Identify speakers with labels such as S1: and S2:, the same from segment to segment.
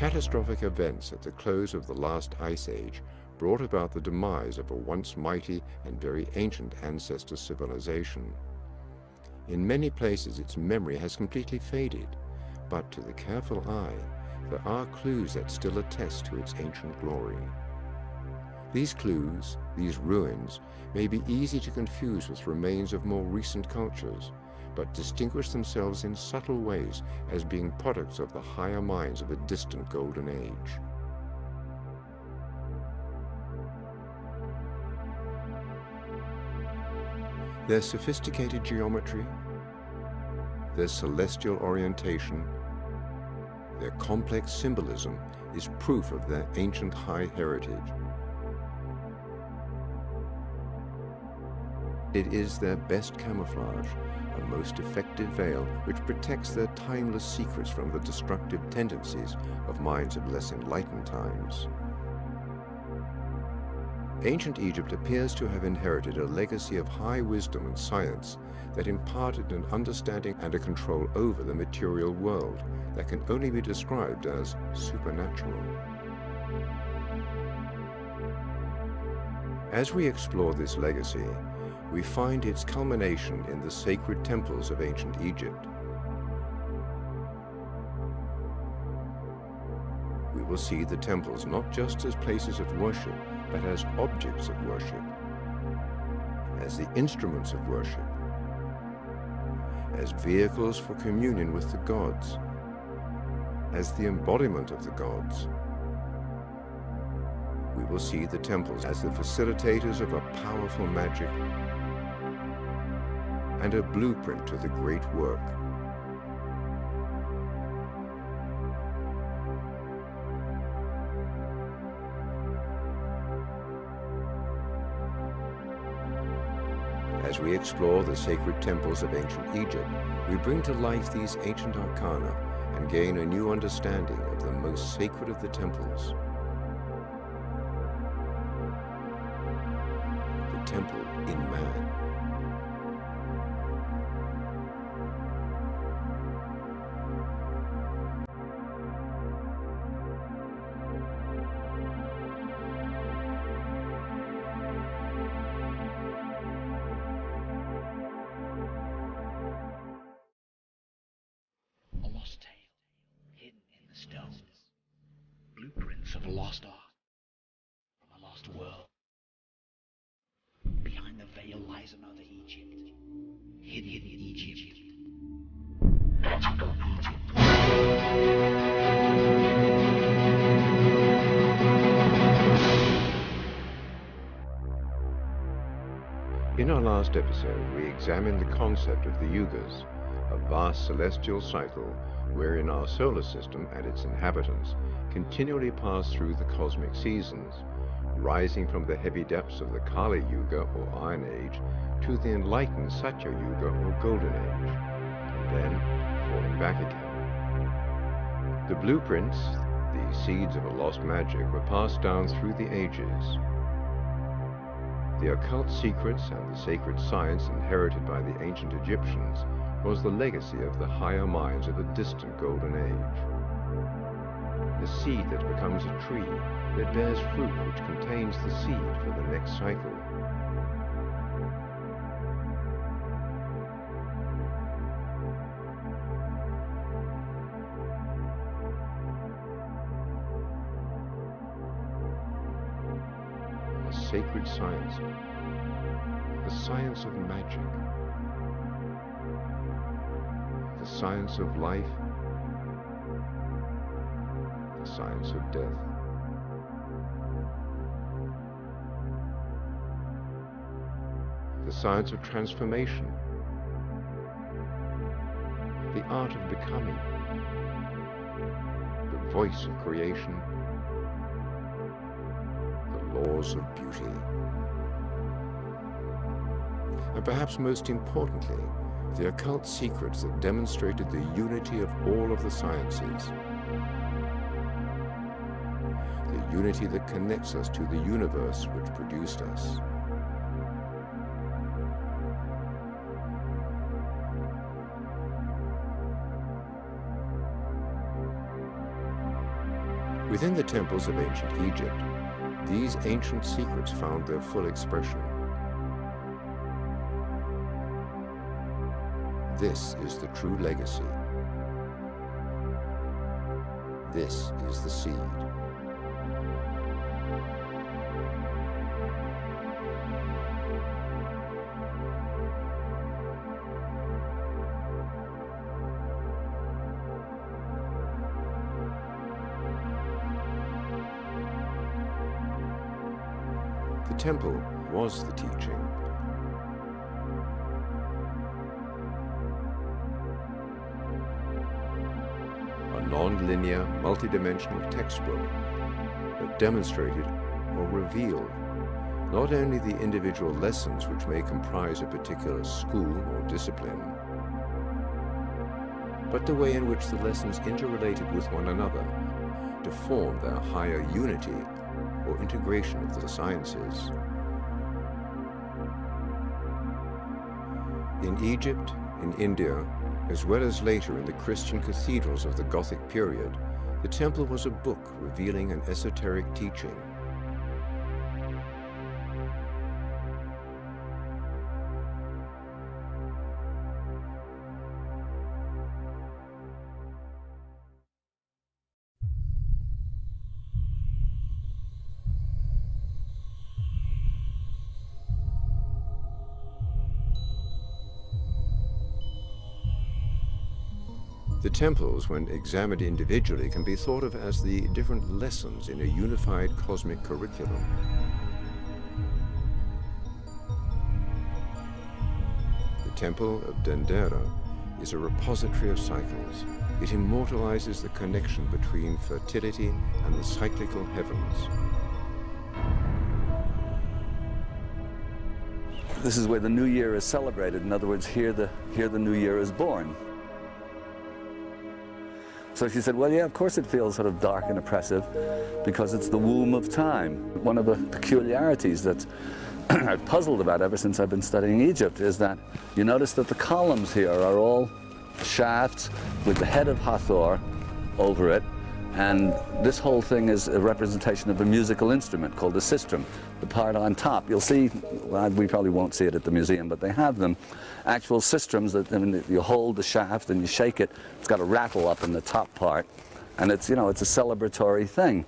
S1: Catastrophic events at the close of the last ice age brought about the demise of a once mighty and very ancient ancestor civilization. In many places its memory has completely faded, but to the careful eye, there are clues that still attest to its ancient glory. These clues, these ruins, may be easy to confuse with remains of more recent cultures, but distinguish themselves in subtle ways as being products of the higher minds of a distant golden age. Their sophisticated geometry, their celestial orientation, their complex symbolism is proof of their ancient high heritage. It is their best camouflage, a most effective veil which protects their timeless secrets from the destructive tendencies of minds of less enlightened times. Ancient Egypt appears to have inherited a legacy of high wisdom and science that imparted an understanding and a control over the material world that can only be described as supernatural. As we explore this legacy, we find its culmination in the sacred temples of ancient Egypt. We will see the temples not just as places of worship, but as objects of worship, as the instruments of worship, as vehicles for communion with the gods, as the embodiment of the gods. We will see the temples as the facilitators of a powerful magic and a blueprint to the great work. As we explore the sacred temples of ancient Egypt, we bring to life these ancient arcana and gain a new understanding of the most sacred of the temples, the temple in man.
S2: Blueprints of a lost art from a lost world. Behind the veil lies another Egypt, hidden in Egypt. Magical Egypt.
S1: In our last episode, we examined the concept of the Yugas, a vast celestial cycle wherein our solar system and its inhabitants continually pass through the cosmic seasons, rising from the heavy depths of the Kali Yuga or Iron Age to the enlightened Satya Yuga or Golden Age, and then falling back again. The blueprints, the seeds of a lost magic, were passed down through the ages. The occult secrets and the sacred science inherited by the ancient Egyptians was the legacy of the higher minds of a distant Golden Age. The seed that becomes a tree, that bears fruit which contains the seed for the next cycle. A sacred science, the science of magic, the science of life, the science of death. The science of transformation, the art of becoming, the voice of creation, the laws of beauty. And perhaps most importantly, the occult secrets that demonstrated the unity of all of the sciences. The unity that connects us to the universe which produced us. Within the temples of ancient Egypt, these ancient secrets found their full expression. This is the true legacy. This is the seed. The temple was the teaching. A non-linear, multidimensional textbook that demonstrated or revealed not only the individual lessons which may comprise a particular school or discipline, but the way in which the lessons interrelated with one another to form their higher unity or integration of the sciences. In Egypt, in India, as well as later in the Christian cathedrals of the Gothic period, the temple was a book revealing an esoteric teaching. The temples, when examined individually, can be thought of as the different lessons in a unified cosmic curriculum. The Temple of Dendera is a repository of cycles. It immortalizes the connection between fertility and the cyclical heavens.
S3: This is where the new year is celebrated. In other words, here the new year is born. So she said, well, yeah, of course it feels sort of dark and oppressive because it's the womb of time. One of the peculiarities that I've puzzled about ever since I've been studying Egypt is that you notice that the columns here are all shafts with the head of Hathor over it, and this whole thing is a representation of a musical instrument called a sistrum. The part on top, you'll see, well, we probably won't see it at the museum, but they have them, actual sistrums that, I mean, you hold the shaft and you shake it, it's got a rattle up in the top part, and it's, you know, it's a celebratory thing.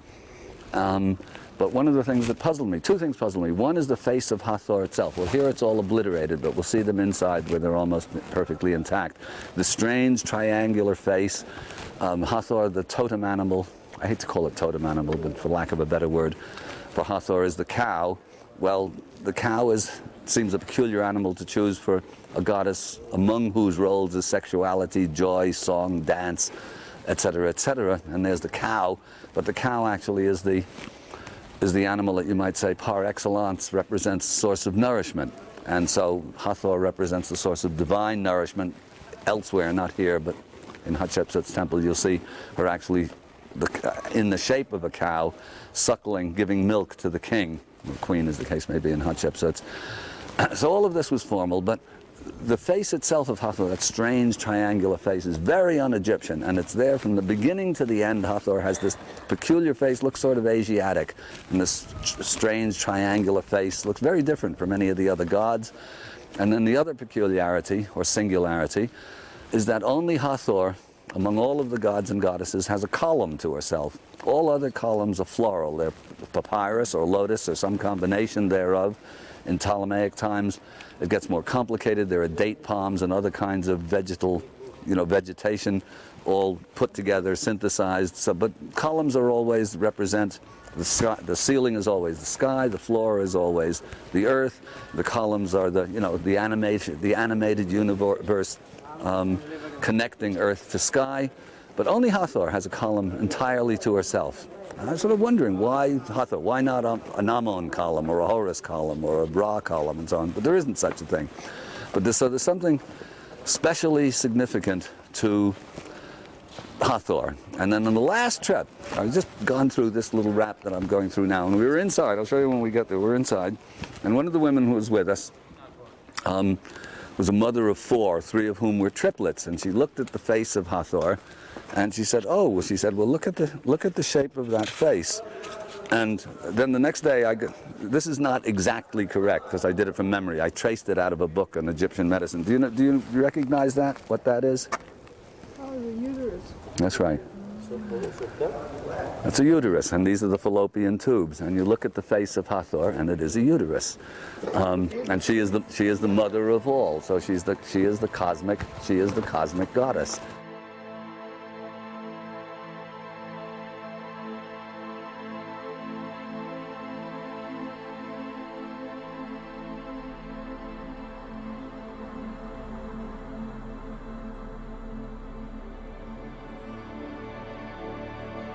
S3: But one of the things that puzzled me, two things puzzled me. One is the face of Hathor itself. Well, here it's all obliterated, but we'll see them inside where they're almost perfectly intact. The strange triangular face, Hathor, the totem animal, I hate to call it totem animal, but for lack of a better word, for Hathor is the cow. Well, the cow seems a peculiar animal to choose for a goddess among whose roles is sexuality, joy, song, dance, etc., etc. And there's the cow, but the cow actually is the animal that you might say par excellence represents source of nourishment. And so Hathor represents the source of divine nourishment elsewhere, not here, but in Hatshepsut's temple you'll see her actually in the shape of a cow, suckling, giving milk to the king, or queen as the case may be in Hatshepsut's. So all of this was formal, but the face itself of Hathor, that strange triangular face, is very un-Egyptian, and it's there from the beginning to the end. Hathor has this peculiar face, looks sort of Asiatic, and this strange triangular face looks very different from any of the other gods. And then the other peculiarity, or singularity, is that only Hathor, among all of the gods and goddesses, has a column to herself. All other columns are floral. They're papyrus or lotus or some combination thereof. In Ptolemaic times, it gets more complicated. There are date palms and other kinds of vegetation, all put together, synthesized. So, but columns are always represent the sky. The ceiling is always the sky. The floor is always the earth. The columns are the animated universe connecting earth to sky. But only Hathor has a column entirely to herself. And I was sort of wondering, why Hathor? Why not an Ammon column or a Horus column or a Ra column and so on? But there isn't such a thing. But so there's something specially significant to Hathor. And then on the last trip, I've just gone through this little rap that I'm going through now, and we were inside. I'll show you when we get there. We're inside, and one of the women who was with us was a mother of four, three of whom were triplets, and she looked at the face of Hathor, And she said, oh, well, she said, well, look at the shape of that face. And then the next day, this is not exactly correct because I did it from memory. I traced it out of a book on Egyptian medicine. Do you recognize that, what that is?
S4: Oh, the uterus.
S3: That's right. It's a uterus, and these are the fallopian tubes. And you look at the face of Hathor, and it is a uterus. And she is the mother of all. So she is the cosmic goddess.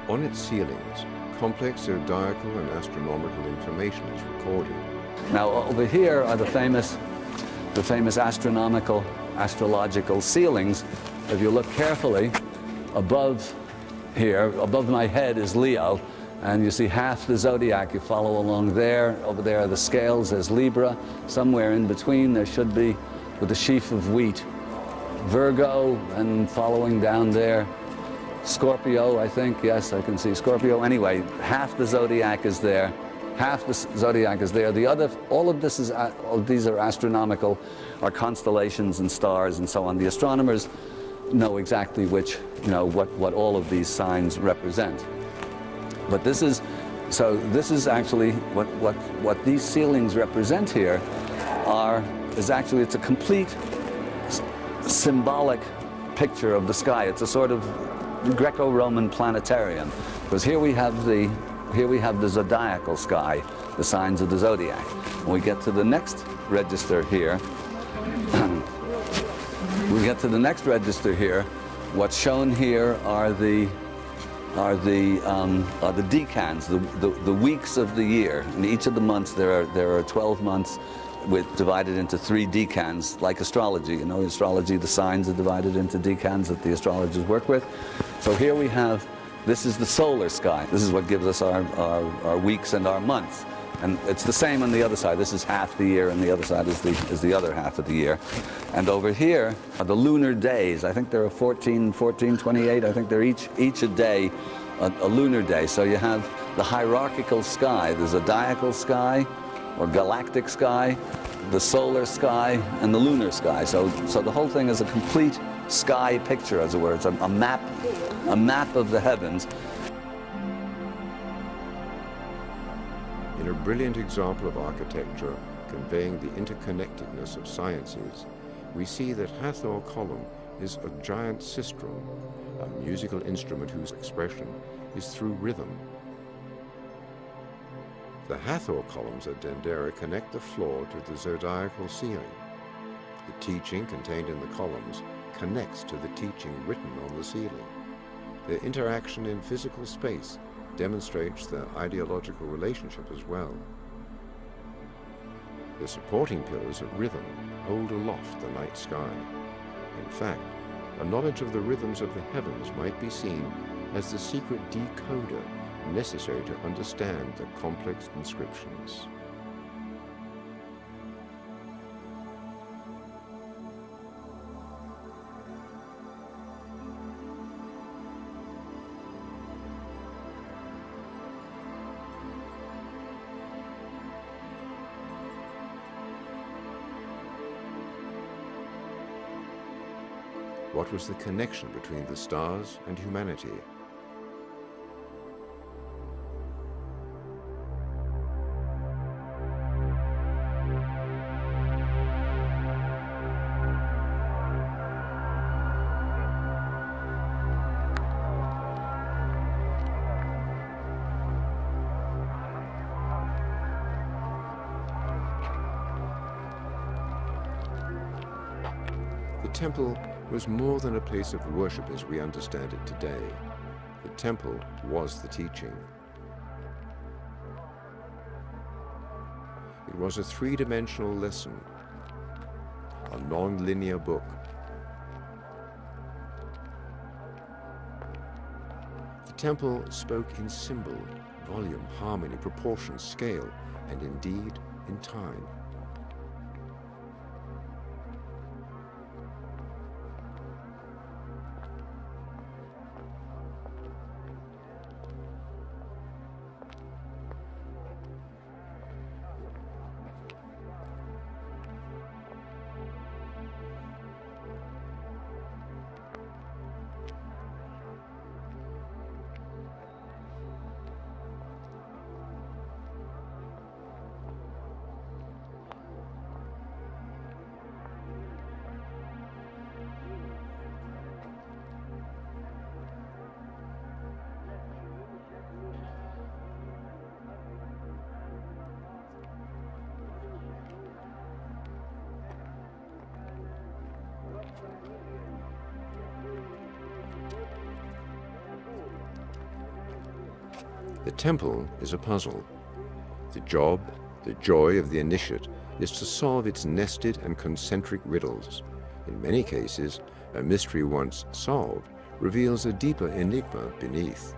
S1: On its ceilings, complex zodiacal and astronomical information is recorded.
S3: Now over here are the famous astrological ceilings. If you look carefully, above my head is Leo, and you see half the zodiac. You follow along there. Over there are the scales. There's Libra. Somewhere in between there should be, with a sheaf of wheat, Virgo, and following down there, Scorpio, I think. Yes, I can see Scorpio. Anyway, half the zodiac is there. Half the zodiac is there. The other, all of these are astronomical, are constellations and stars and so on. The astronomers know exactly what all of these signs represent. But this is actually what these ceilings represent here it's a complete symbolic picture of the sky. It's a sort of Greco-Roman planetarium, because here we have the zodiacal sky, the signs of the zodiac. When we get to the next register here, what's shown here are the decans, the weeks of the year. In each of the months there are 12 months divided into 3 decans, like astrology. You know, astrology, the signs are divided into decans that the astrologers work with. So here we have, this is the solar sky. This is what gives us our weeks and our months. And it's the same on the other side. This is half the year, and the other side is the other half of the year. And over here are the lunar days. I think there are 14, 28. I think they're each a day, a lunar day. So you have the hierarchical sky, the zodiacal sky, or galactic sky, the solar sky, and the lunar sky. So the whole thing is a complete sky picture, as it were. It's a map of the heavens.
S1: In a brilliant example of architecture conveying the interconnectedness of sciences, we see that Hathor column is a giant sistrum, a musical instrument whose expression is through rhythm. The Hathor columns at Dendera connect the floor to the zodiacal ceiling. The teaching contained in the columns connects to the teaching written on the ceiling. Their interaction in physical space demonstrates their ideological relationship as well. The supporting pillars of rhythm hold aloft the night sky. In fact, a knowledge of the rhythms of the heavens might be seen as the secret decoder necessary to understand the complex inscriptions. What was the connection between the stars and humanity? The temple was more than a place of worship as we understand it today. The temple was the teaching. It was a three-dimensional lesson, a non-linear book. The temple spoke in symbol, volume, harmony, proportion, scale, and indeed in time. The temple is a puzzle. The job, the joy of the initiate is to solve its nested and concentric riddles. In many cases, a mystery once solved reveals a deeper enigma beneath.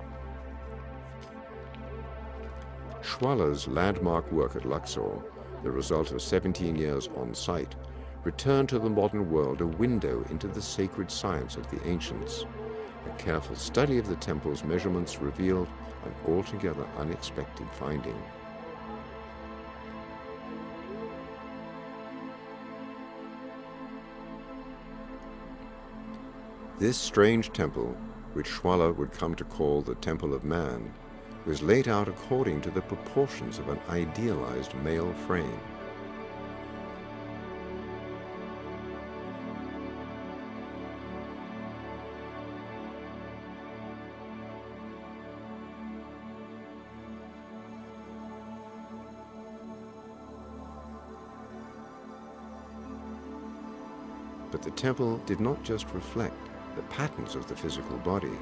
S1: Schwaller's landmark work at Luxor, the result of 17 years on site, returned to the modern world a window into the sacred science of the ancients. A careful study of the temple's measurements revealed an altogether unexpected finding. This strange temple, which Schwaller would come to call the Temple of Man, was laid out according to the proportions of an idealized male frame. But the temple did not just reflect the patterns of the physical body.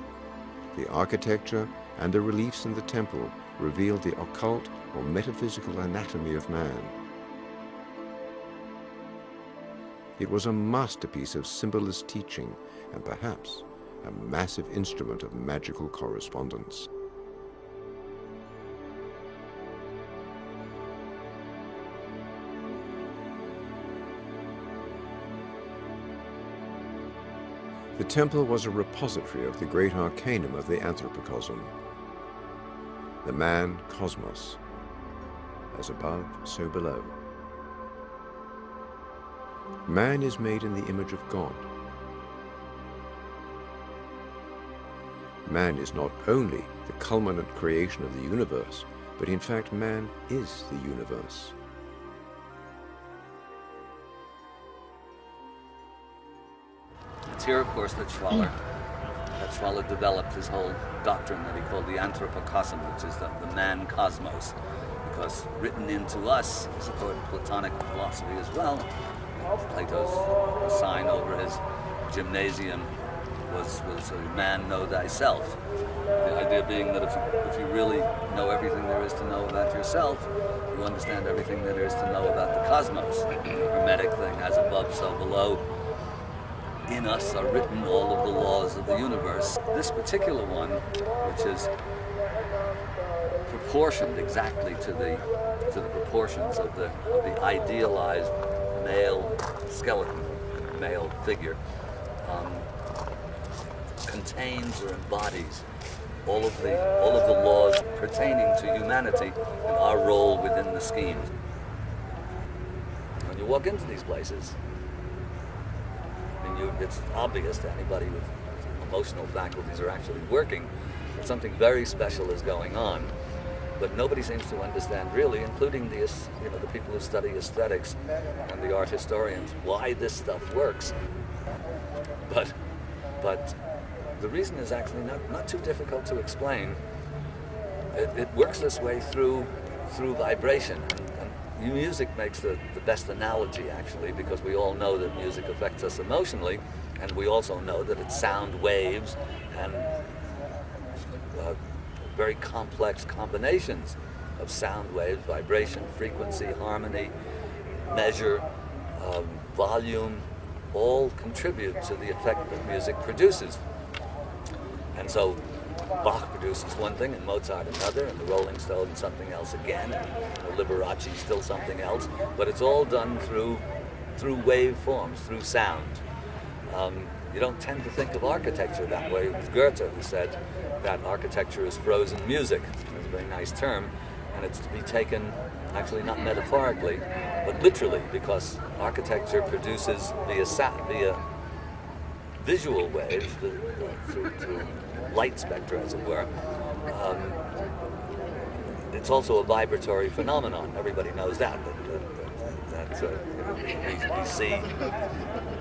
S1: The architecture and the reliefs in the temple revealed the occult or metaphysical anatomy of man. It was a masterpiece of symbolist teaching and perhaps a massive instrument of magical correspondence. The temple was a repository of the great arcanum of the anthropocosm, the man cosmos, as above, so below. Man is made in the image of God. Man is not only the culminant creation of the universe, but in fact man is the universe.
S3: It's here, of course, that Schwaller developed his whole doctrine that he called the anthropocosm, which is the man cosmos, because written into us is a Platonic philosophy as well. Plato's sign over his gymnasium was man know thyself. The idea being that if you really know everything there is to know about yourself, you understand everything there is to know about the cosmos. The Hermetic thing, as above, so below. In us are written all of the laws of the universe. This particular one, which is proportioned exactly to the proportions of the idealized male skeleton, male figure, contains or embodies all of the laws pertaining to humanity and our role within the scheme. When you walk into these places, it's obvious to anybody with emotional faculties are actually working that something very special is going on, but nobody seems to understand really, including the people who study aesthetics and the art historians, why this stuff works. But the reason is actually not too difficult to explain. It works this way through vibration. And music makes the best analogy, actually, because we all know that music affects us emotionally, and we also know that it's sound waves and very complex combinations of sound waves, vibration, frequency, harmony, measure, volume, all contribute to the effect that music produces. And so Bach produces one thing and Mozart another, and the Rolling Stones something else again, and Liberace still something else, but it's all done through wave forms, through sound. You don't tend to think of architecture that way. It was Goethe who said that architecture is frozen music. It's a very nice term, and it's to be taken actually not metaphorically, but literally, because architecture produces via visual waves, through light spectra, as it were. It's also a vibratory phenomenon. Everybody knows that. We see,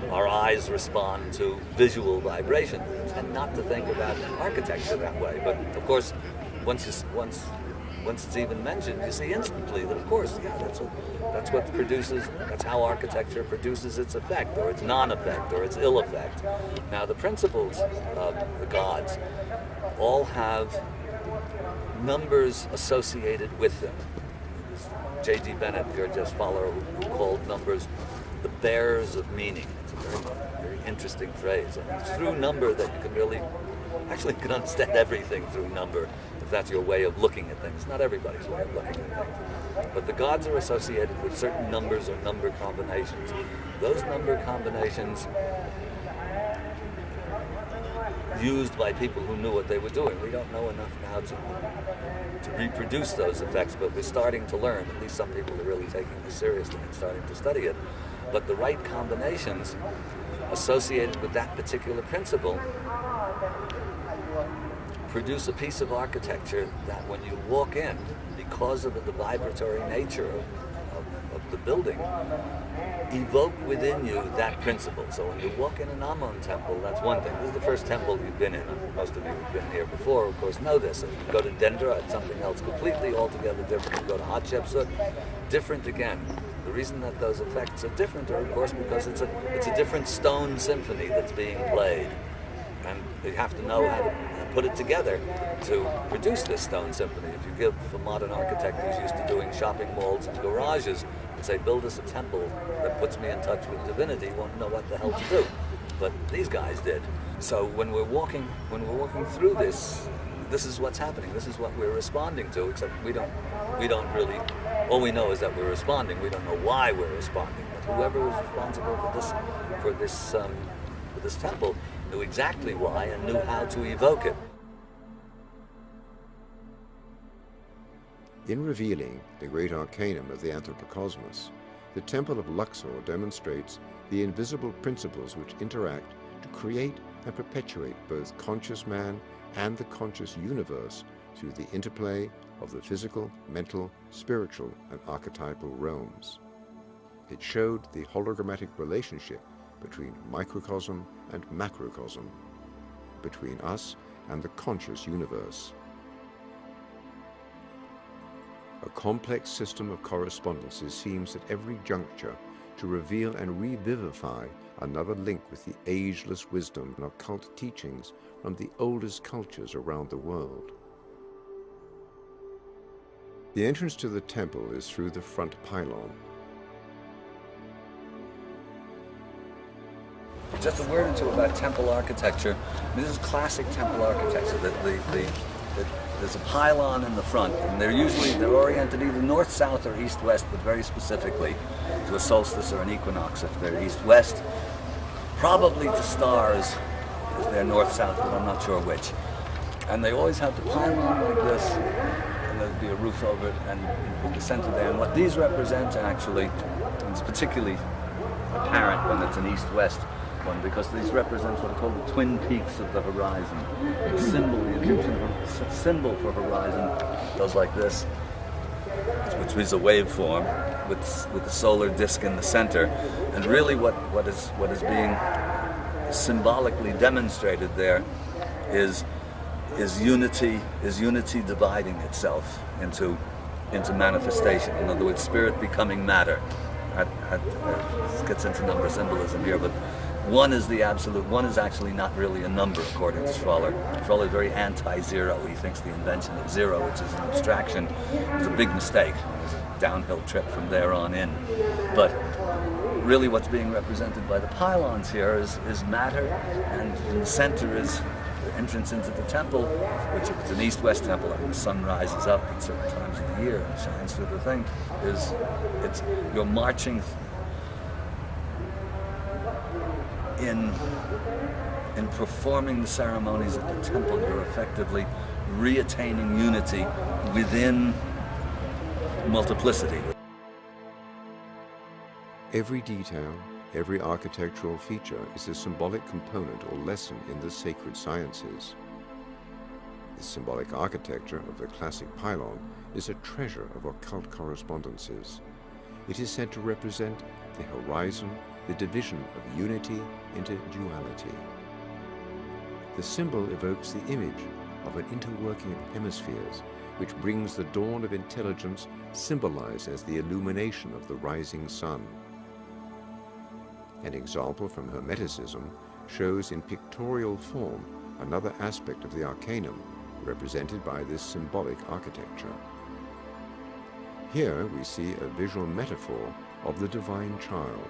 S3: our eyes respond to visual vibration. We tend not to think about architecture that way, but of course, once it's even mentioned, you see instantly that, of course, yeah, that's what produces. That's how architecture produces its effect, or its non-effect, or its ill effect. Now, the principles of the gods all have numbers associated with them. J.G. Bennett, Gurdjieff's follower, who called numbers the bearers of meaning. It's a very interesting phrase. And it's through number that you can really, actually you can understand everything through number, if that's your way of looking at things. Not everybody's way of looking at things. But the gods are associated with certain numbers or number combinations. Those number combinations used by people who knew what they were doing. We don't know enough now to reproduce those effects, but we're starting to learn. At least some people are really taking this seriously and starting to study it. But the right combinations associated with that particular principle produce a piece of architecture that when you walk in, because of the vibratory nature of the building, evoke within you that principle. So when you walk in an Amun temple, that's one thing. This is the first temple you've been in. Most of you who've been here before, of course, know this. If you go to Dendra, it's something else completely, altogether different. You go to Hatshepsut, different again. The reason that those effects are different are, of course, because it's a different stone symphony that's being played. And you have to know how to put it together to produce this stone symphony. If you give a modern architect who's used to doing shopping malls and garages and say, build us a temple that puts me in touch with divinity, he won't know what the hell to do. But these guys did. So when we're walking through this is what's happening. This is what we're responding to, except we don't really, all we know is that we're responding. We don't know why we're responding. But whoever was responsible for this temple knew exactly why and knew how to evoke it.
S1: In revealing the great arcanum of the Anthropocosmos, the Temple of Luxor demonstrates the invisible principles which interact to create and perpetuate both conscious man and the conscious universe through the interplay of the physical, mental, spiritual, and archetypal realms. It showed the hologrammatic relationship between microcosm and macrocosm, between us and the conscious universe. A complex system of correspondences seems at every juncture to reveal and revivify another link with the ageless wisdom and occult teachings from the oldest cultures around the world. The entrance to the temple is through the front pylon.
S3: Just a word or two about temple architecture. This is classic temple architecture. There's a pylon in the front, and they're oriented either north, south, or east, west, but very specifically to a solstice or an equinox if they're east, west. Probably to stars if they're north, south, but I'm not sure which. And they always have the pylon like this, and there'll be a roof over it, and in the center there. And what these represent actually, and it's particularly apparent when it's an east-west one, because these represent what are called the twin peaks of the horizon. The symbol, the Egyptian symbol for horizon goes like this, which is a waveform with the solar disk in the center. And really what is being symbolically demonstrated there is unity dividing itself into manifestation. In other words, spirit becoming matter. This gets into number symbolism here, but one is the absolute. One is actually not really a number, according to Schwaller. Schwaller is very anti-zero. He thinks the invention of zero, which is an abstraction, is a big mistake. It was a downhill trip from there on in. But really what's being represented by the pylons here is matter, and in the center is the entrance into the temple, which is an east-west temple, and the sun rises up at certain times of the year and shines through the thing. You're marching in performing the ceremonies at the temple. You're effectively reattaining unity within multiplicity.
S1: Every detail, every architectural feature is a symbolic component or lesson in the sacred sciences. The symbolic architecture of the classic pylon is a treasure of occult correspondences. It is said to represent the horizon, the division of unity into duality. The symbol evokes the image of an interworking of hemispheres, which brings the dawn of intelligence, symbolized as the illumination of the rising sun. An example from Hermeticism shows in pictorial form another aspect of the arcanum, represented by this symbolic architecture. Here we see a visual metaphor of the divine child,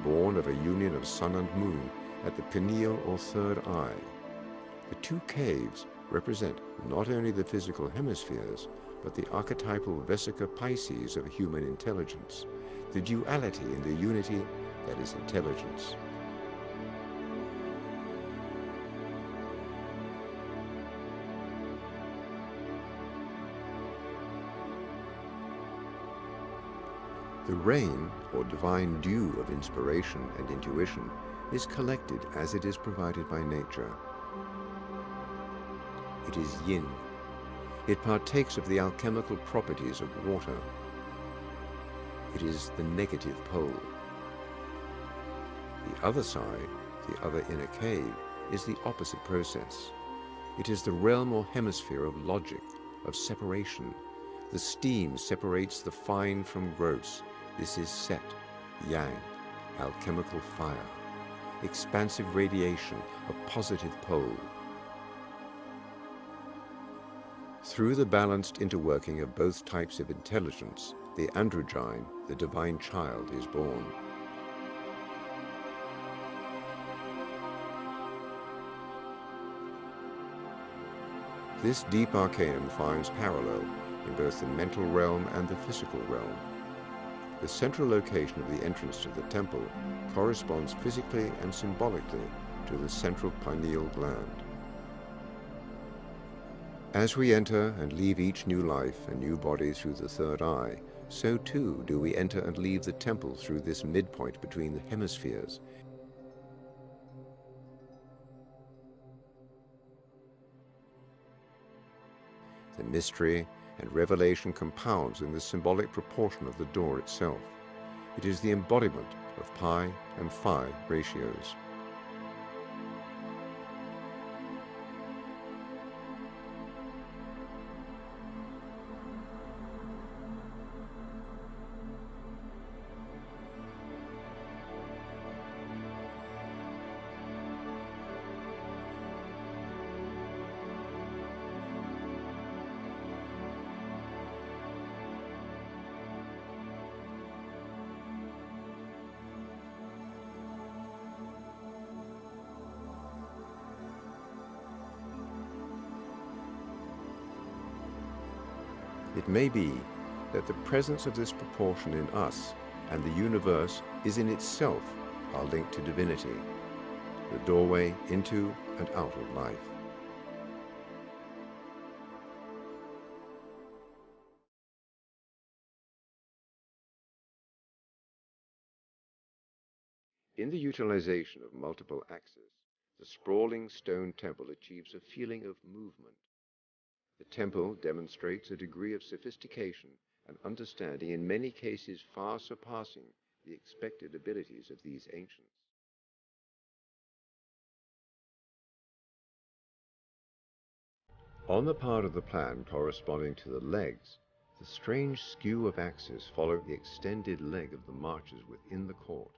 S1: born of a union of sun and moon at the pineal or third eye. The two caves represent not only the physical hemispheres, but the archetypal vesica piscis of human intelligence, the duality in the unity that is intelligence. The rain, or divine dew of inspiration and intuition, is collected as it is provided by nature. It is yin. It partakes of the alchemical properties of water. It is the negative pole. The other side, the other inner cave, is the opposite process. It is the realm or hemisphere of logic, of separation. The steam separates the fine from gross. This is Set, Yang, alchemical fire, expansive radiation, a positive pole. Through the balanced interworking of both types of intelligence, the androgyne, the divine child, is born. This deep arcanum finds parallel in both the mental realm and the physical realm. The central location of the entrance to the temple corresponds physically and symbolically to the central pineal gland. As we enter and leave each new life and new body through the third eye, so too do we enter and leave the temple through this midpoint between the hemispheres. The mystery and revelation compounds in the symbolic proportion of the door itself. It is the embodiment of pi and phi ratios. It may be that the presence of this proportion in us and the universe is in itself our link to divinity, the doorway into and out of life. In the utilization of multiple axes, the sprawling stone temple achieves a feeling of movement. The temple demonstrates a degree of sophistication and understanding in many cases far surpassing the expected abilities of these ancients. On the part of the plan corresponding to the legs, the strange skew of axes follow the extended leg of the marches within the court.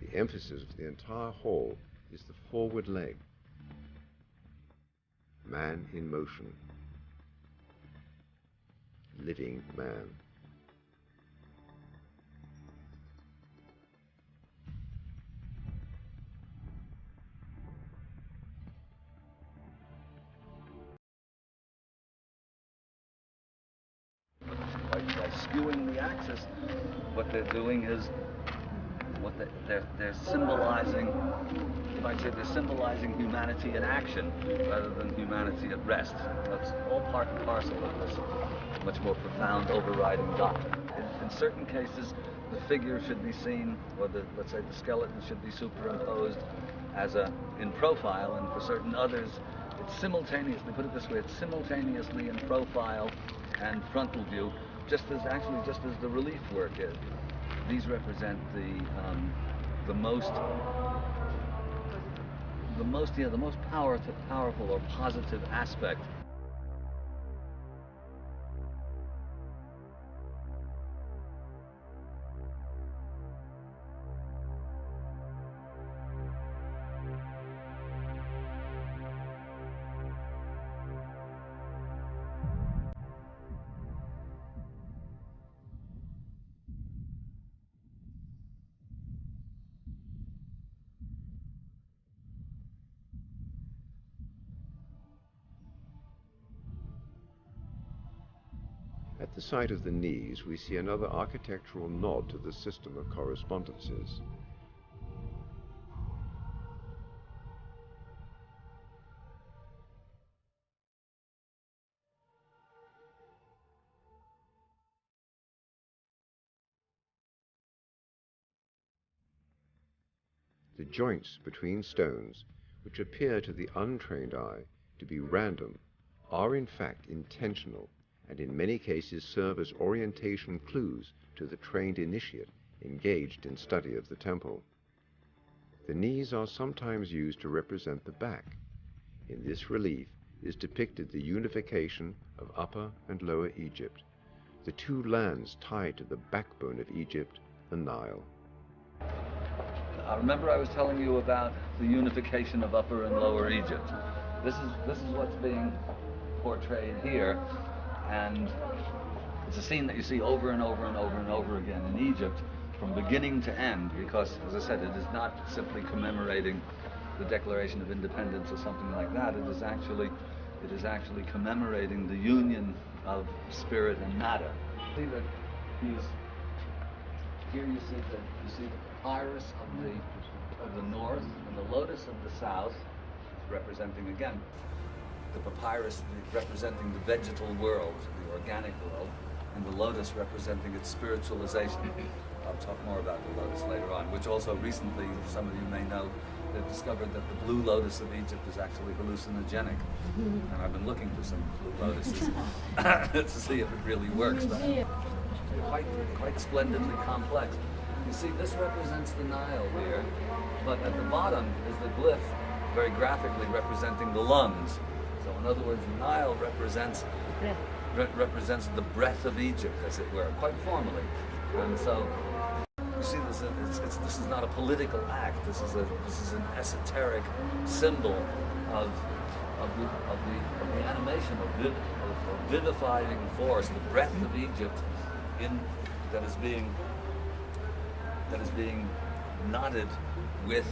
S1: The emphasis of the entire hall is the forward leg. Man in motion. Living man.
S3: By skewing the axis, what they're doing is they're symbolizing, you might say they're symbolizing humanity in action rather than humanity at rest. That's all part and parcel of this much more profound overriding doctrine. In certain cases, the figure should be seen, or let's say the skeleton should be superimposed as in profile, and for certain others, it's simultaneously, put it this way, it's simultaneously in profile and frontal view, just as the relief work is. These represent the most powerful or positive aspect.
S1: At the site of the knees, we see another architectural nod to the system of correspondences. The joints between stones, which appear to the untrained eye to be random, are in fact intentional, and in many cases serve as orientation clues to the trained initiate engaged in study of the temple. The knees are sometimes used to represent the back. In this relief is depicted the unification of Upper and Lower Egypt, the two lands tied to the backbone of Egypt, the Nile.
S3: Remember I was telling you about the unification of Upper and Lower Egypt. This is what's being portrayed here, and it's a scene that you see over and over and over and over again in Egypt from beginning to end, because, as I said, it is not simply commemorating the Declaration of Independence or something like that. It is actually commemorating the union of spirit and matter. See that here you see the papyrus of the north and the lotus of the south, representing again the papyrus representing the vegetal world, the organic world, and the lotus representing its spiritualization. I'll talk more about the lotus later on, which also recently, some of you may know, they've discovered that the blue lotus of Egypt is actually hallucinogenic. And I've been looking for some blue lotuses to see if it really works. But quite splendidly complex. You see, this represents the Nile here, but at the bottom is the glyph, very graphically representing the lungs. So in other words, the Nile represents the breath of Egypt, as it were, quite formally. And so you see, this is not a political act. This is an esoteric symbol of the animation of vivifying force, the breath of Egypt, that is being knotted with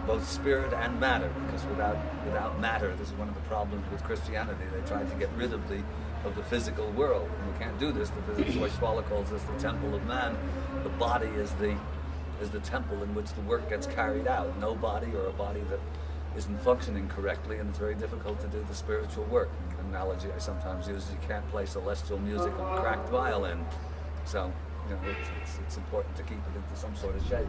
S3: both spirit and matter, because without matter, this is one of the problems with Christianity. They tried to get rid of the physical world, and we can't do this. That's why Schwalla calls this the temple of man. The body is the temple in which the work gets carried out. No body, or a body that isn't functioning correctly, and it's very difficult to do the spiritual work. An analogy I sometimes use is you can't play celestial music on a cracked violin. So, you know, it's important to keep it into some sort of shape.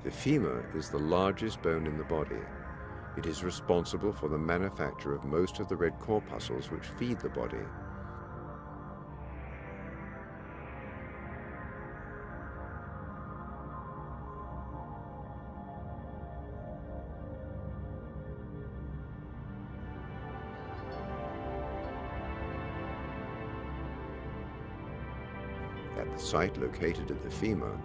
S1: The femur is the largest bone in the body. It is responsible for the manufacture of most of the red corpuscles which feed the body. At the site located at the femur,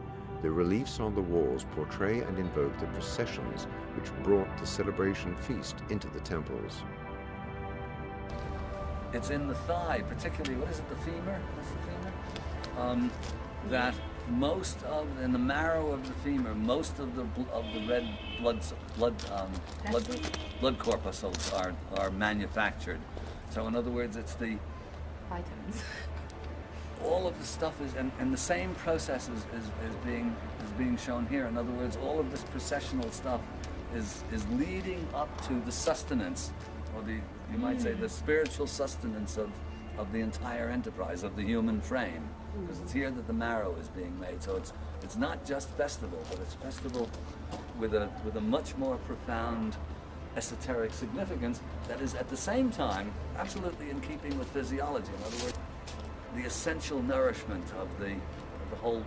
S1: the reliefs on the walls portray and invoke the processions which brought the celebration feast into the temples.
S3: It's in the thigh, particularly, what is it, the femur? What's the femur? That most of, in the marrow of the femur, most of the red blood corpuscles are manufactured. So in other words, it's the
S4: Items.
S3: all of the stuff is, and the same process is being shown here. In other words, all of this processional stuff is leading up to the sustenance, or you might say the spiritual sustenance of the entire enterprise, of the human frame, because it's here that the marrow is being made. So it's not just festival, but it's festival with a much more profound esoteric significance that is at the same time absolutely in keeping with physiology. In other words, the essential nourishment of the whole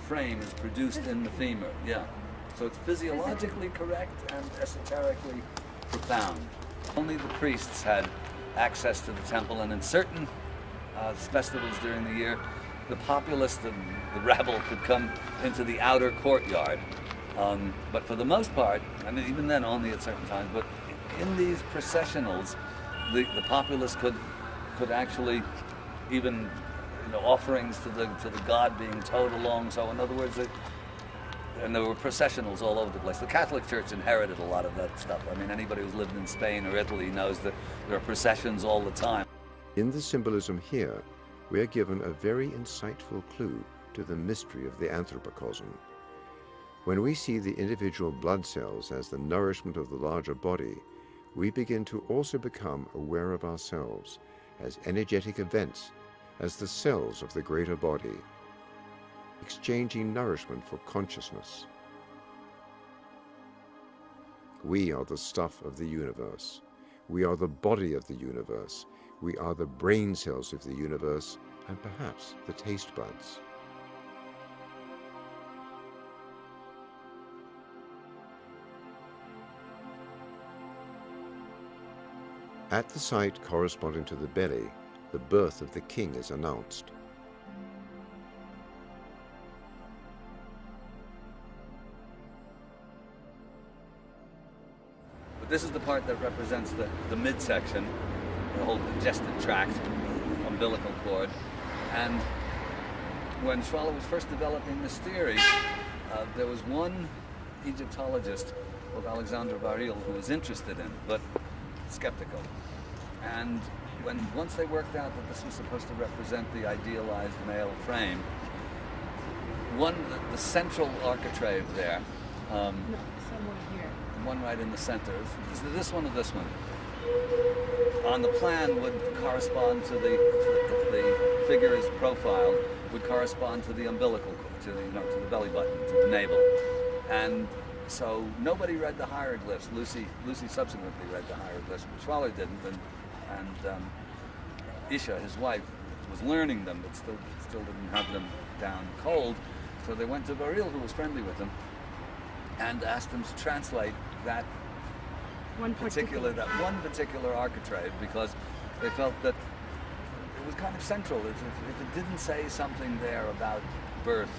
S3: frame is produced in the femur. Yeah. So it's physiologically correct and esoterically profound. Only the priests had access to the temple, and in certain festivals during the year, the populace, the rabble, could come into the outer courtyard. But for the most part, I mean, even then only at certain times, but in these processionals, the populace could actually even, offerings to the god being towed along. So in other words, and there were processionals all over the place. The Catholic Church inherited a lot of that stuff. I mean, anybody who's lived in Spain or Italy knows that there are processions all the time.
S1: In the symbolism here, we are given a very insightful clue to the mystery of the anthropocosm. When we see the individual blood cells as the nourishment of the larger body, we begin to also become aware of ourselves as energetic events, as the cells of the greater body, exchanging nourishment for consciousness. We are the stuff of the universe. We are the body of the universe. We are the brain cells of the universe, and perhaps the taste buds. At the site corresponding to the belly, the birth of the king is announced.
S3: But this is the part that represents the midsection, the whole digestive tract, umbilical cord. And when Schwaller was first developing this theory, there was one Egyptologist called Alexandre Baril who was interested in, but skeptical. And once they worked out that this was supposed to represent the idealized male frame, the central architrave there,
S4: No, somewhere here.
S3: one right in the center, is this one or this one? On the plan would correspond to the figure's profile would correspond to the umbilical cord, to the belly button, to the navel. And so nobody read the hieroglyphs. Lucy subsequently read the hieroglyphs, but Schwaller didn't. And Isha, his wife, was learning them, but still didn't have them down cold. So they went to Baril, who was friendly with him, and asked him to translate that one particular architrave, because they felt that it was kind of central. If it didn't say something there about birth,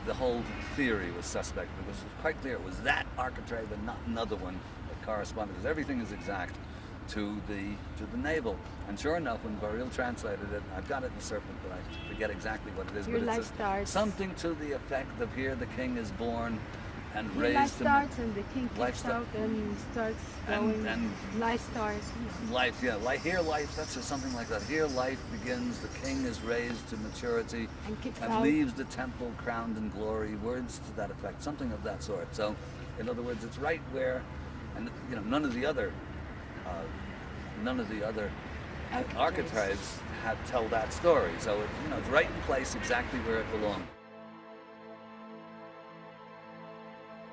S3: the whole theory was suspect. It was quite clear it was that architrave and not another one that corresponded, because everything is exact to the navel. And sure enough, when Baril translated it, I've got it in Serpent, but I forget exactly what it is.
S4: Your
S3: but
S4: life
S3: it's
S4: starts.
S3: something to the effect of here the king is born and
S4: Your
S3: raised
S4: life
S3: to
S4: starts and the king
S3: life
S4: kicks out and starts
S3: and-
S4: going.
S3: and-
S4: life starts.
S3: life, yeah, here life, that's something like that. Here life begins, the king is raised to maturity
S4: And kicks
S3: and
S4: out.
S3: leaves the temple crowned in glory, words to that effect, something of that sort. So, in other words, it's right where, and none of the other architraves tell that story. So it's right in place, exactly where it belongs.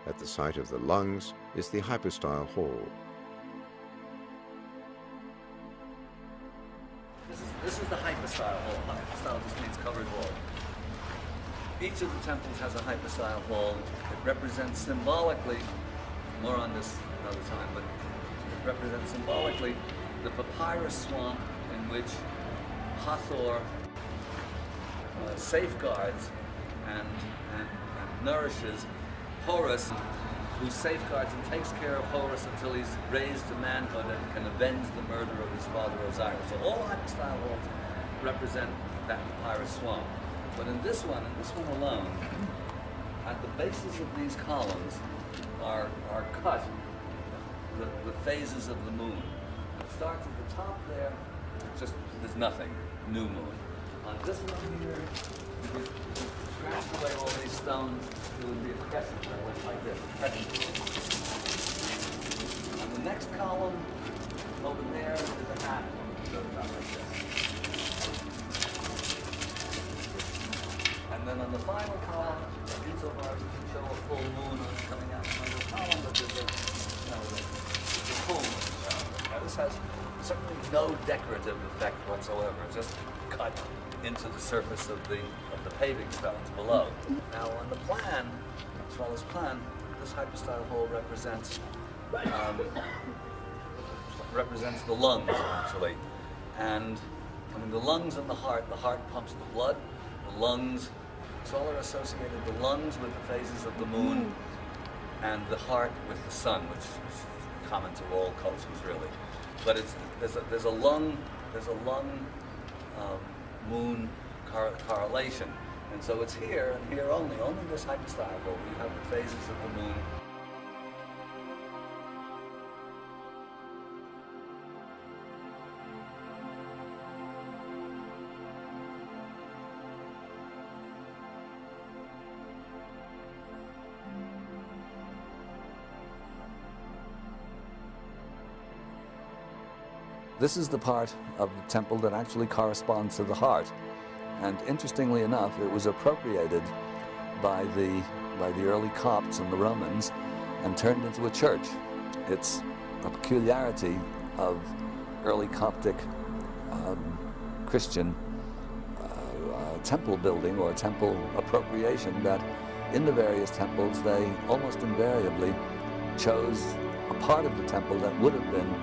S1: At the site of the lungs is the hypostyle hall.
S3: This is the hypostyle hall. Hypostyle just means covered hall. Each of the temples has a hypostyle hall. It represents symbolically, more on this another time, but it represents symbolically the papyrus swamp in which Hathor safeguards and nourishes Horus, who safeguards and takes care of Horus until he's raised to manhood and can avenge the murder of his father Osiris. So all hypostyle halls represent that papyrus swamp. But in this one alone, at the bases of these columns are cut the phases of the moon. It starts at the top there, there's nothing, new moon. On this one here, we scratched away all these stones, it would be a crescent that went like this, crescent. On the next column, over there, is a half moon, it goes out like this. And then on the final column, insofar as we can show a full moon coming out from the column, but there's a full moon. Now this has certainly no decorative effect whatsoever, just cut into the surface of the paving stones below. Now on the plan, as well as plan, this hypostyle hole represents the lungs actually, and I mean the lungs and the heart. The heart pumps the blood. The lungs Solar associated the lungs with the phases of the moon, and the heart with the sun, which is common to all cultures, really. But there's a lung moon correlation, and so it's here and here only this hypostyle. We have the phases of the moon. This is the part of the temple that actually corresponds to the heart. And interestingly enough, it was appropriated by the early Copts and the Romans and turned into a church. It's a peculiarity of early Coptic Christian temple building or temple appropriation that in the various temples they almost invariably chose a part of the temple that would have been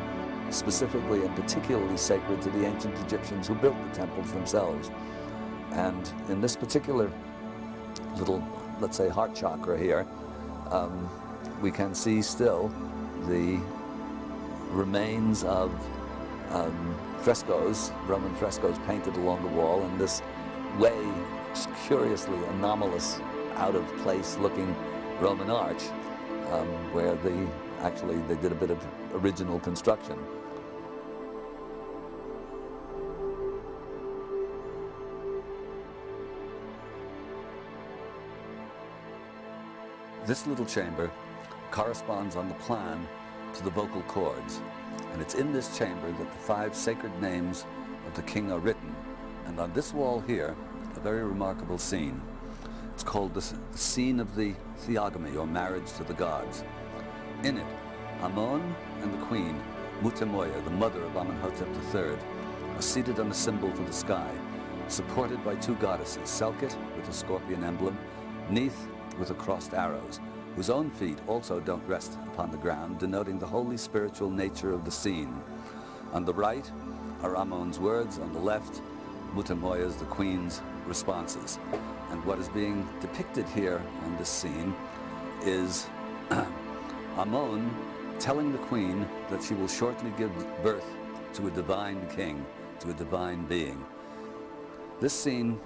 S3: specifically and particularly sacred to the ancient Egyptians who built the temples themselves. And in this particular little, let's say, heart chakra here, we can see still the remains of frescoes, Roman frescoes painted along the wall, and this way, curiously anomalous, out of place looking Roman arch, where they did a bit of original construction. This little chamber corresponds on the plan to the vocal cords, and it's in this chamber that the 5 sacred names of the king are written. And on this wall here, a very remarkable scene. It's called the scene of the theogamy, or marriage to the gods. In it, Amon and the queen, Mutemoya, the mother of Amenhotep III, are seated on a symbol for the sky, supported by 2 goddesses, Selkut with a scorpion emblem, Neith with the crossed arrows, whose own feet also don't rest upon the ground, denoting the holy spiritual nature of the scene. On the right are Amon's words, on the left, Mutemoya's, the queen's, responses. And what is being depicted here on this scene is Amon telling the queen that she will shortly give birth to a divine king, to a divine being. This scene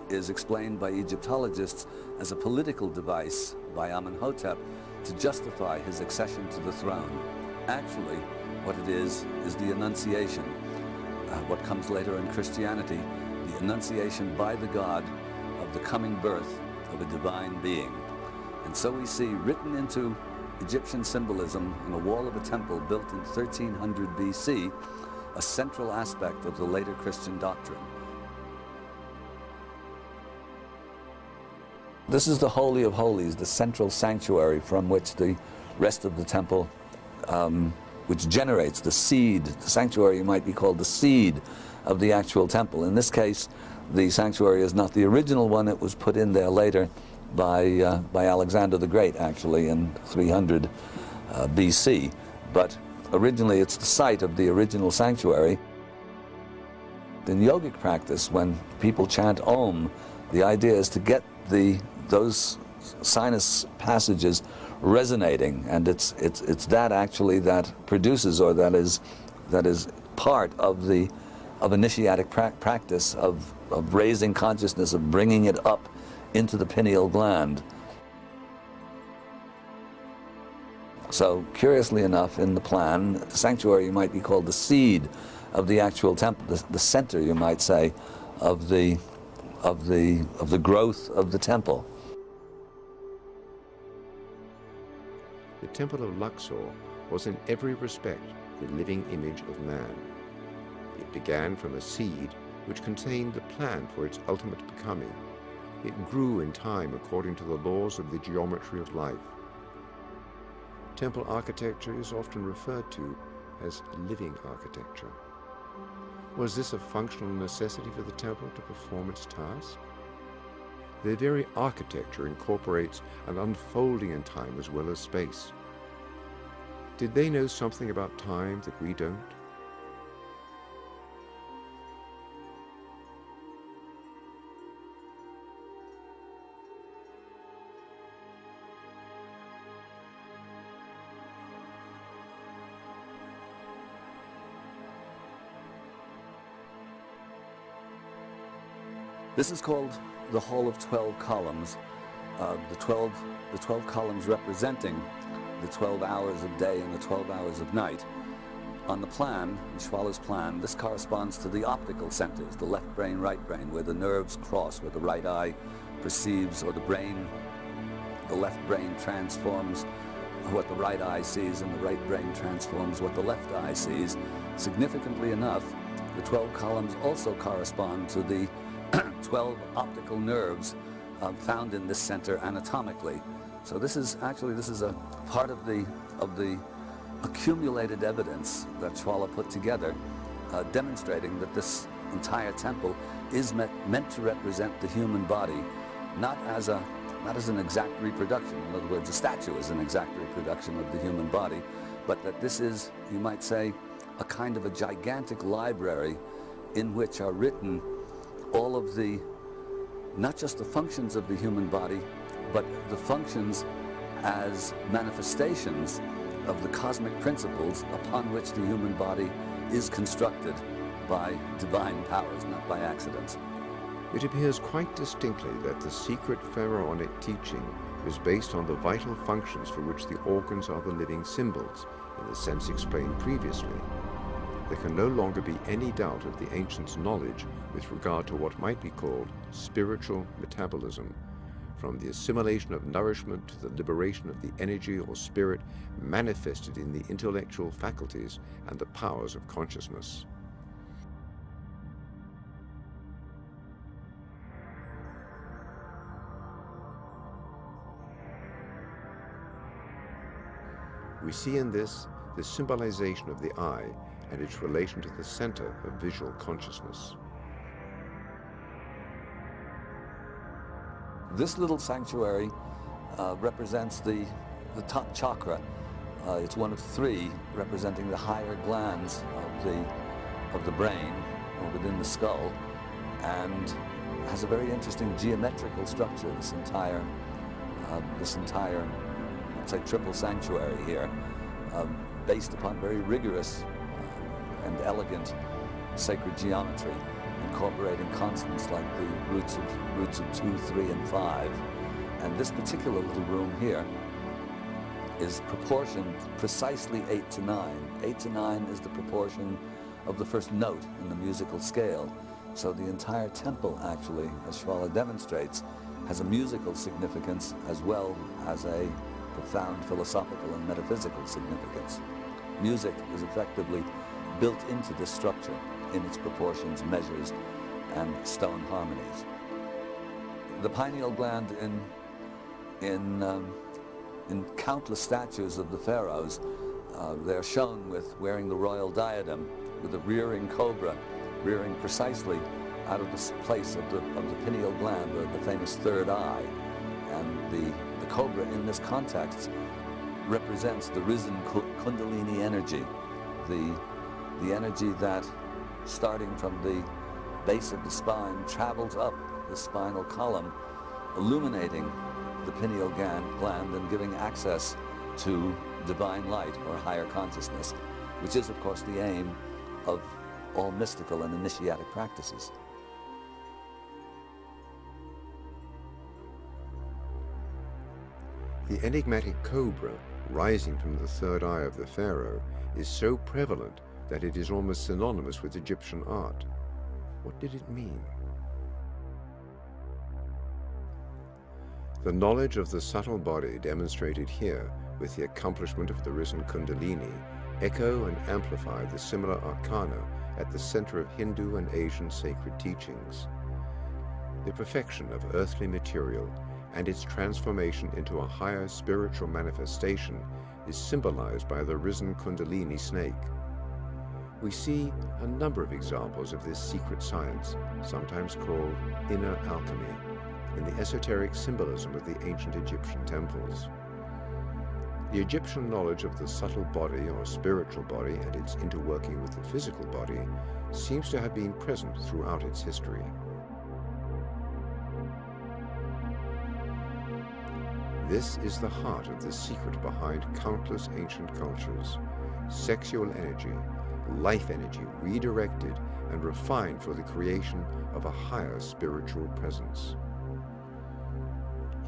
S3: is explained by Egyptologists as a political device by Amenhotep to justify his accession to the throne. Actually, what it is the Annunciation, what comes later in Christianity, the Annunciation by the god of the coming birth of a divine being. And so we see written into Egyptian symbolism on the wall of a temple built in 1300 BC, a central aspect of the later Christian doctrine. This is the Holy of Holies, the central sanctuary from which the rest of the temple, which generates the seed. The sanctuary might be called the seed of the actual temple. In this case, the sanctuary is not the original one. It was put in there later by Alexander the Great, actually, in 300 BC. But originally, it's the site of the original sanctuary. In yogic practice, when people chant Om, the idea is to get those sinus passages resonating, and it's that actually that produces, or that is part of initiatic practice of raising consciousness, of bringing it up into the pineal gland. So curiously enough, in the plan, the sanctuary might be called the seed of the actual temple, the center, you might say, of the growth of the temple.
S1: The Temple of Luxor was in every respect the living image of man. It began from a seed which contained the plan for its ultimate becoming. It grew in time according to the laws of the geometry of life. Temple architecture is often referred to as living architecture. Was this a functional necessity for the temple to perform its task? Their very architecture incorporates an unfolding in time as well as space. Did they know something about time that we don't?
S3: This is called the Hall of 12 Columns. The 12 columns representing the 12 hours of day and the 12 hours of night. On the plan, Schwaller's plan, this corresponds to the optical centers, the left brain, right brain, where the nerves cross, where the right eye perceives, or the left brain transforms what the right eye sees, and the right brain transforms what the left eye sees. Significantly enough, the 12 columns also correspond to the 12 optical nerves found in this center anatomically. So this is a part of the accumulated evidence that Schwaller put together, demonstrating that this entire temple is meant to represent the human body, not as an exact reproduction. In other words, a statue is an exact reproduction of the human body, but that this is, you might say, a kind of a gigantic library in which are written all of the, not just the functions of the human body, but the functions as manifestations of the cosmic principles upon which the human body is constructed by divine powers, not by accident.
S1: It appears quite distinctly that the secret pharaonic teaching is based on the vital functions for which the organs are the living symbols, in the sense explained previously. There can no longer be any doubt of the ancients' knowledge with regard to what might be called spiritual metabolism, from the assimilation of nourishment to the liberation of the energy or spirit manifested in the intellectual faculties and the powers of consciousness. We see in this the symbolization of the eye and its relation to the center of visual consciousness.
S3: This little sanctuary represents the top chakra. It's one of three representing the higher glands of the brain, or within the skull, and has a very interesting geometrical structure. This entire, let's say, triple sanctuary here, based upon very rigorous and elegant sacred geometry, incorporating constants like the roots of 2, 3, and 5. And this particular little room here is proportioned precisely 8 to 9. 8 to 9 is the proportion of the first note in the musical scale. So the entire temple, actually, as Schwaller demonstrates, has a musical significance as well as a profound philosophical and metaphysical significance. Music is effectively built into this structure in its proportions, measures, and stone harmonies. The pineal gland in countless statues of the pharaohs, they're shown with wearing the royal diadem, with a rearing cobra, rearing precisely out of the place of the pineal gland, or the famous third eye. And the cobra in this context represents the risen Kundalini energy, the energy that, starting from the base of the spine, travels up the spinal column, illuminating the pineal gland and giving access to divine light or higher consciousness, which is, of course, the aim of all mystical and initiatic practices.
S1: The enigmatic cobra rising from the third eye of the pharaoh is so prevalent that it is almost synonymous with Egyptian art. What did it mean? The knowledge of the subtle body demonstrated here with the accomplishment of the risen Kundalini echo and amplify the similar arcana at the center of Hindu and Asian sacred teachings. The perfection of earthly material and its transformation into a higher spiritual manifestation is symbolized by the risen Kundalini snake. We see a number of examples of this secret science, sometimes called inner alchemy, in the esoteric symbolism of the ancient Egyptian temples. The Egyptian knowledge of the subtle body or spiritual body and its interworking with the physical body seems to have been present throughout its history. This is the heart of the secret behind countless ancient cultures. Sexual energy, life energy redirected and refined for the creation of a higher spiritual presence.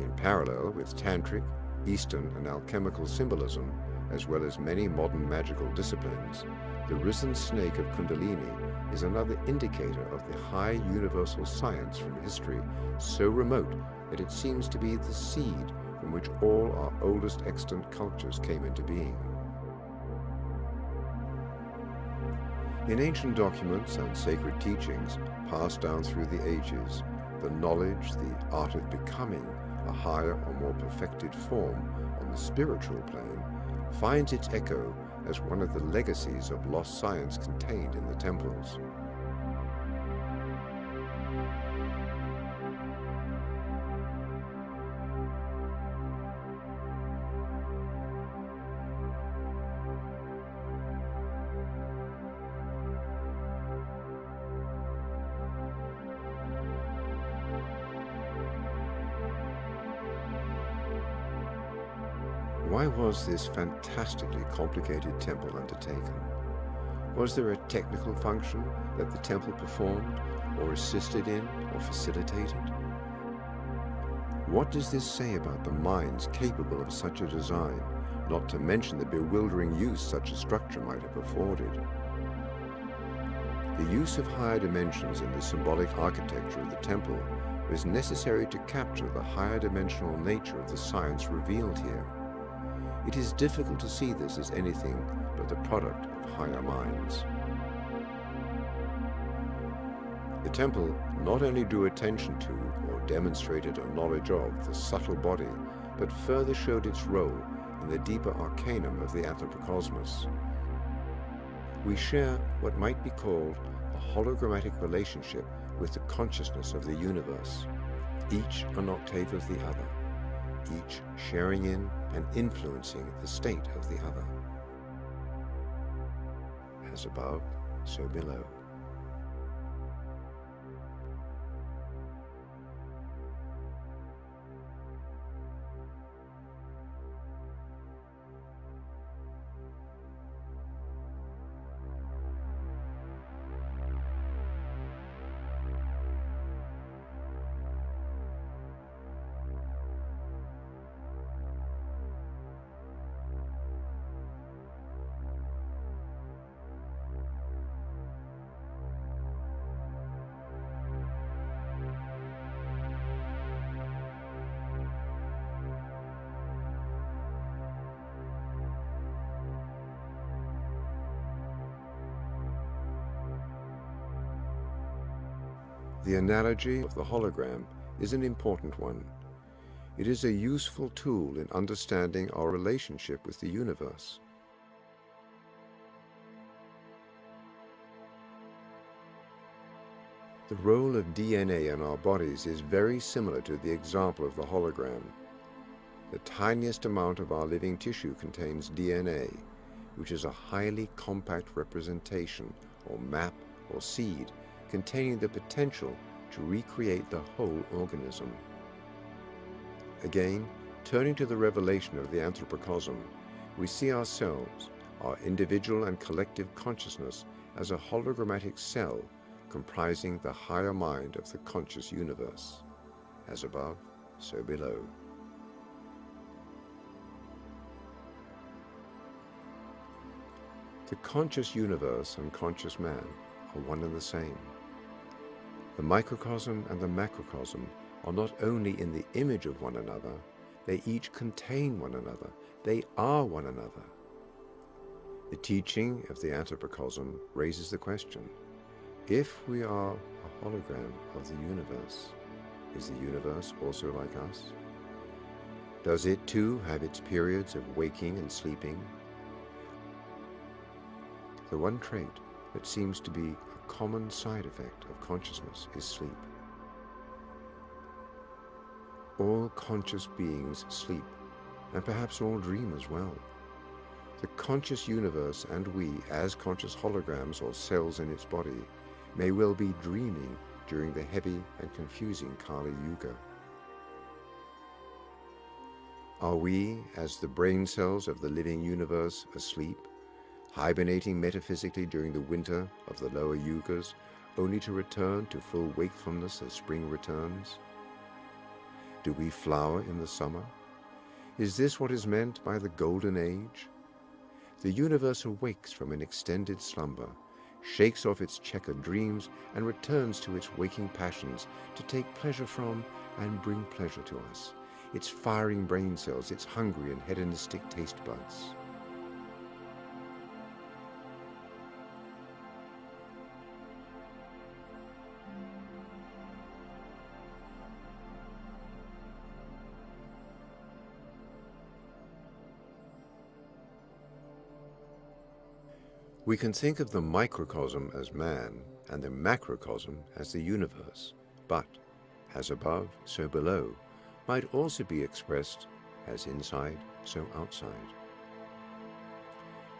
S1: In parallel with Tantric, Eastern and alchemical symbolism, as well as many modern magical disciplines, the risen snake of Kundalini is another indicator of the high universal science from history so remote that it seems to be the seed from which all our oldest extant cultures came into being. In ancient documents and sacred teachings passed down through the ages, the knowledge, the art of becoming a higher or more perfected form on the spiritual plane finds its echo as one of the legacies of lost science contained in the temples. Why was this fantastically complicated temple undertaken? Was there a technical function that the temple performed, or assisted in, or facilitated? What does this say about the minds capable of such a design, not to mention the bewildering use such a structure might have afforded? The use of higher dimensions in the symbolic architecture of the temple was necessary to capture the higher dimensional nature of the science revealed here. It is difficult to see this as anything but the product of higher minds. The temple not only drew attention to or demonstrated a knowledge of the subtle body, but further showed its role in the deeper arcanum of the anthropocosmos. We share what might be called a hologrammatic relationship with the consciousness of the universe, each an octave of the other, each sharing in and influencing the state of the other. As above, so below. The analogy of the hologram is an important one. It is a useful tool in understanding our relationship with the universe. The role of DNA in our bodies is very similar to the example of the hologram. The tiniest amount of our living tissue contains DNA, which is a highly compact representation or map or seed containing the potential to recreate the whole organism. Again, turning to the revelation of the anthropocosm, we see ourselves, our individual and collective consciousness, as a hologrammatic cell comprising the higher mind of the conscious universe. As above, so below. The conscious universe and conscious man are one and the same. The microcosm and the macrocosm are not only in the image of one another, they each contain one another. They are one another. The teaching of the anthropocosm raises the question, if we are a hologram of the universe, is the universe also like us? Does it too have its periods of waking and sleeping? The one trait that seems to be a common side effect of consciousness is sleep. All conscious beings sleep, and perhaps all dream as well. The conscious universe and we, as conscious holograms or cells in its body, may well be dreaming during the heavy and confusing Kali Yuga. Are we, as the brain cells of the living universe, asleep, hibernating metaphysically during the winter of the lower yugas, only to return to full wakefulness as spring returns? Do we flower in the summer? Is this what is meant by the golden age? The universe awakes from an extended slumber, shakes off its checkered dreams, and returns to its waking passions to take pleasure from and bring pleasure to us, its firing brain cells, its hungry and hedonistic taste buds. We can think of the microcosm as man and the macrocosm as the universe, but as above, so below might also be expressed as inside, so outside.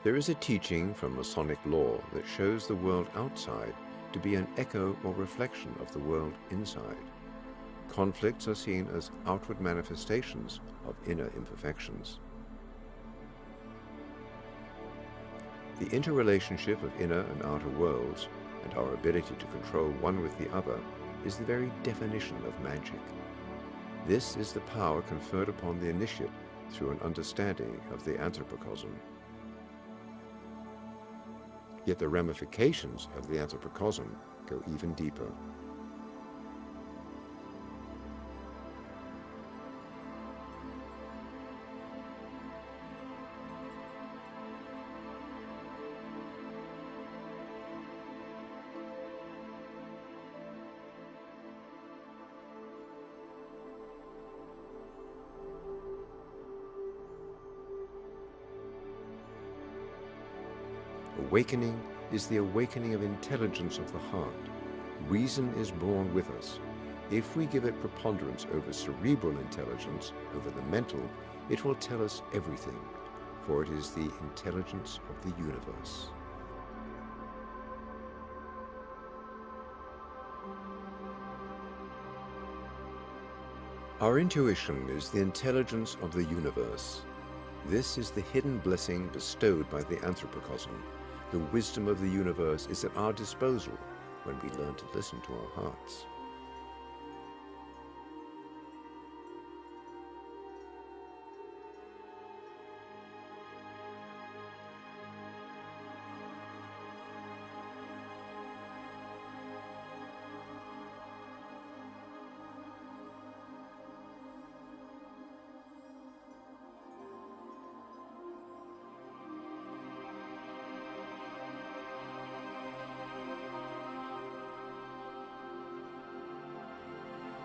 S1: There is a teaching from Masonic law that shows the world outside to be an echo or reflection of the world inside. Conflicts are seen as outward manifestations of inner imperfections. The interrelationship of inner and outer worlds, and our ability to control one with the other, is the very definition of magic. This is the power conferred upon the initiate through an understanding of the anthropocosm. Yet the ramifications of the anthropocosm go even deeper. Awakening is the awakening of intelligence of the heart. Reason is born with us. If we give it preponderance over cerebral intelligence, over the mental, it will tell us everything, for it is the intelligence of the universe. Our intuition is the intelligence of the universe. This is the hidden blessing bestowed by the anthropocosm. The wisdom of the universe is at our disposal when we learn to listen to our hearts.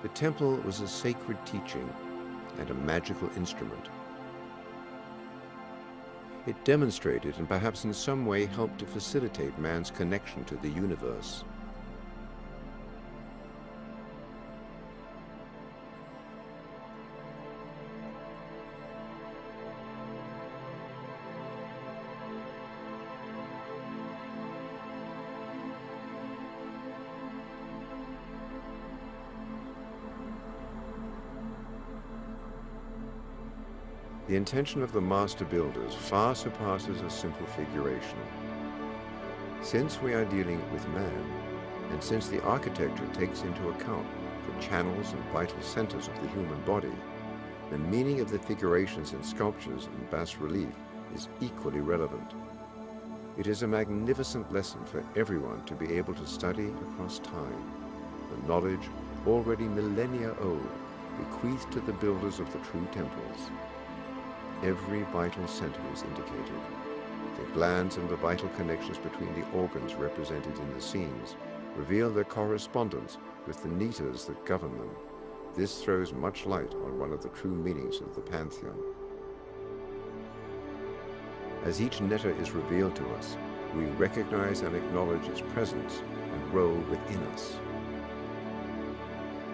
S1: The temple was a sacred teaching and a magical instrument. It demonstrated and perhaps in some way helped to facilitate man's connection to the universe. The intention of the master builders far surpasses a simple figuration. Since we are dealing with man, and since the architecture takes into account the channels and vital centers of the human body, the meaning of the figurations in sculptures and bas-relief is equally relevant. It is a magnificent lesson for everyone to be able to study across time, the knowledge already millennia old, bequeathed to the builders of the true temples. Every vital center is indicated. The glands and the vital connections between the organs represented in the scenes reveal their correspondence with the netas that govern them. This throws much light on one of the true meanings of the pantheon. As each netta is revealed to us, we recognize and acknowledge its presence and role within us.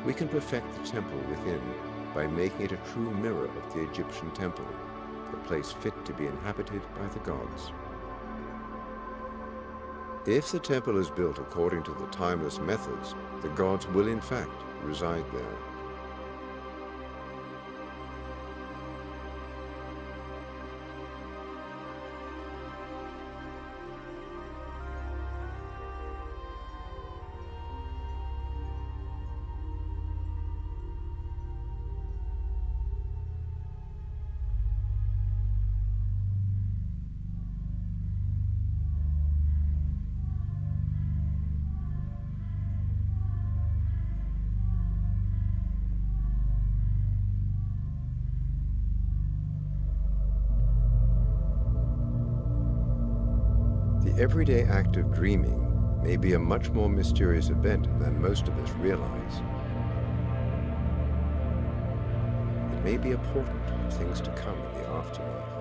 S1: We can perfect the temple within by making it a true mirror of the Egyptian temple, the place fit to be inhabited by the gods. If the temple is built according to the timeless methods, the gods will in fact reside there. The everyday act of dreaming may be a much more mysterious event than most of us realize. It may be a portent of things to come in the afterlife.